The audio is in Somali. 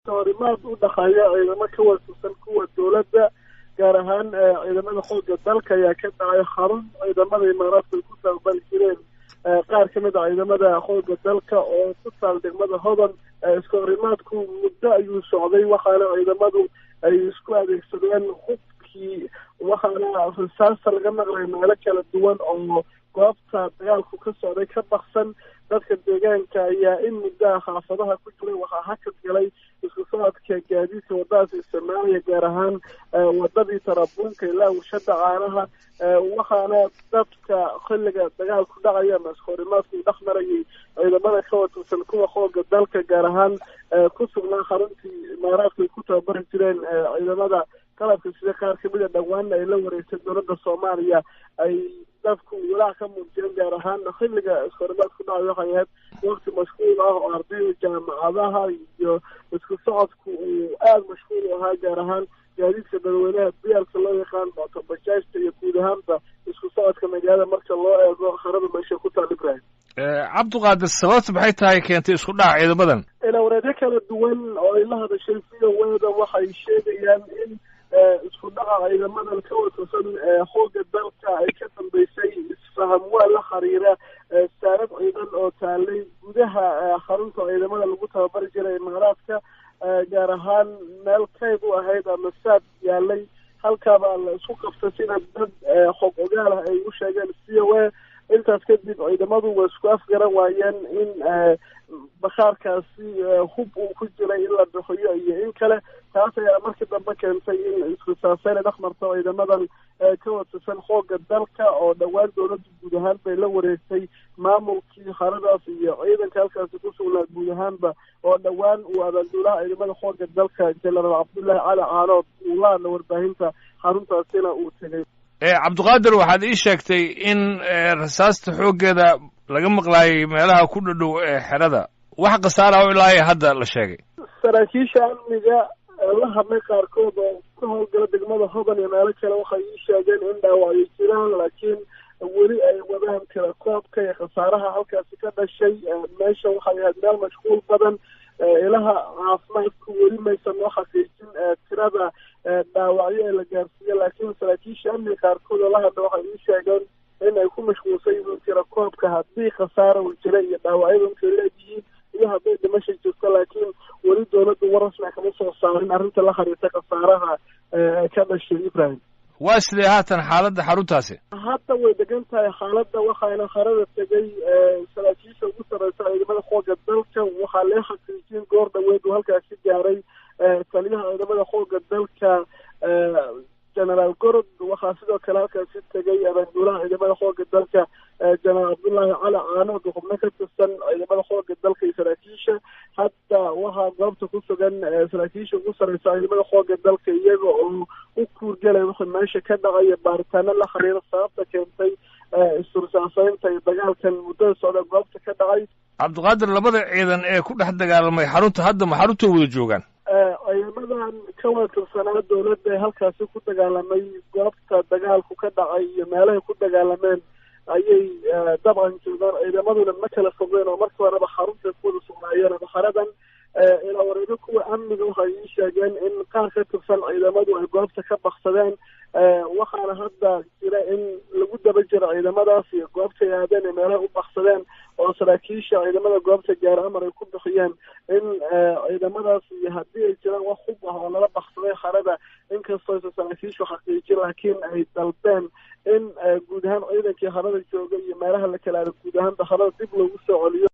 iskahorimaad u dhaqaaya ciidamo ka waasusan kuwa dowladda gaar ahaan ciidamada xoogga dalka ayaa ka dhacay xarun ciidamada imaaraadka ay ku taabali jireen qaar ka mid a ciidamada xoogga dalka oo ku taal degmada hodan iskahorimaadku muddo ayuu socday waxaana ciidamadu ay isku adeegsadeen hubkii waxaana rasaasta laga maqlay meelo kala duwan oo goobta dagaalku ka socday ka baksan dadka deegaanka ayaa in muddaha xaafadaha ku jiray waxaa hakad galay isku socodka gaadiidka wadadaas isticmaalaya gaar ahaan wadadii tarabuunka ilaa warshada caanaha waxaana dadka xilliga dagaalku dhacaya ama iskahorimaadku dhex marayay ciidamada ka watirsan kuwa xooga dalka gaar ahaan ku sugnaa xaruntii imaaraadka ay ku tababari jireen ciidamada qalabka sida qaar kamid a dhawaanna ay la wareegtay dowladda soomaaliya ay dadku walaac ka muujiyeen gaar ahaan xilliga iskahorimaadku dhacay waxay ahayd waqti mashquul ah oo ardayda jaamacadaha iyo isku socodku uu aada mashquul u ahaa gaar ahaan gaadiidka dadweynaha biyaalka loo yaqaan bajaajta iyo guud ahaanba isku socodka magaalada marka loo eego harada meesha ku taal ibrahim cabdiqaadir sababta maxay tahay keentay isku dhaca ciidamadan wareedyo kala duwan oo ay la hadashay VOAda waxay sheegayaan in isku dhaca ciidamadan ka watirsan xoogga dalka ay ka dambeysay isfaham waa la xiriira saarad ciidan oo taalay gudaha xarunta ciidamada lagu tababari jiray imaaraadka gaar ahaan meel kayd u ahayd ama saad yaalay halkaabaa la isku qabtay sida dad xog ogaal ah ay u sheegeen VOA intaas kadib ciidamadu way isku afgaran waayeen in bakhaarkaasi hub uu ku jiray in la bixiyo iyo in kale taas ayaa markii dambe keentay in iskusaaseyn dhex marto ciidamadan ka watirsan xoogga dalka oo dhowaan dowladda guud ahaan bay la wareegtay maamulkii haradaas iyo ciidanka halkaasi ku sugnaa guud ahaanba oo dhowaan uu abaanduulaha ciidamada xoogga dalka jenaraal cabdullaahi cali caanood uu la hadla warbaahinta xaruntaasina uu tegay cabdiqaadir waxaad ii sheegtay in rasaasta xooggeeda laga maqlaayay meelaha ku dhadhow ee xerada wax khasaara oo ilaa hadda la sheegay saraakiisha amniga la hadlay qaarkood oo ka howlgala degmada hodan iyo meelo kale waxay ii sheegeen in dhaawacyo jiraan laakiin weli ay wadaan kala koobka iyo khasaaraha halkaasi ka dhashay meesha waxay ahayd meel mashquul badan ilaha caafimaadku weli maysan noo xaqiijin tirada dhaawacyo ee la gaarsiiya laakiin saraakiisha amniga qaarkood oo la hadla waxay ii sheegeen in ay ku mashquulsan yihiin tira koobka haddii khasaara uu jira iyo dhaawacyada intay leeyihiin iyo hadday dhimasha jirto laakiin weli dowladdu war rasmi kama soo saarin arrinta la xiriirta khasaaraha ka dhashay ibrahim waa sidee haatan xaaladda xaruntaasi hadda way degan tahay xaaladda waxaana harada tegay saraakiisha ugu sarreysa ciidamada xoogga dalka waxaa lee xaqiijin goor dhaweed uu halkaasi gaaray taliyaha ciidamada xoogga dalka jenaraal gorod waxaa sidoo kale halkaasi tegay abaanduulaha ciidamada xoogga dalka jenaraal cabdullaahi cali caanood xubno ka tirsan ciidamada xoogga dalka iyo saraakiisha hadda waxaa goobta ku sugan saraakiisha ugu sarreysa ciidamada xoogga dalka iyaga oo u kuurgalay wixii meesha ka dhacaya baaritaano la xiriira sababta keentay istursaansaynta iyo dagaalkan muddada socda goobta ka dhacay cabdiqaadir labada ciidan ee ku dhex dagaalamay xarunta hadda ma xarunta wada joogaan ciidamadan ka watirsanaa dowladda ee halkaasi ku dagaalamay goobta dagaalku ka dhacay iyo meelahay ku dagaalameen ayay dabcan joogaan ciidamaduna ma kala fogeen oo markii horeba xarunta ku wada sugnaayeen ama xaradan ilaa wareego kuwa amniga waxay ii sheegeen in qaar ka tirsan ciidamadu ay goobta ka baksadeen waxaana hadda jira in lagu daba jiro ciidamadaas iyo goobtay aadeen ee meelaha u baksadeen oo saraakiisha ciidamada goobta gaar amar ay ku bixiyeen in ciidamadaas iyo haddii ay jiraan wax hub ah oo lala baksaday xarada inkastoo aysan saraakiishu xaqiijin laakiin ay dalbeen in guud ahaan ciidankii harada jooga iyo meelaha la kala aado guud ahaanba harada dib loogu soo celiyo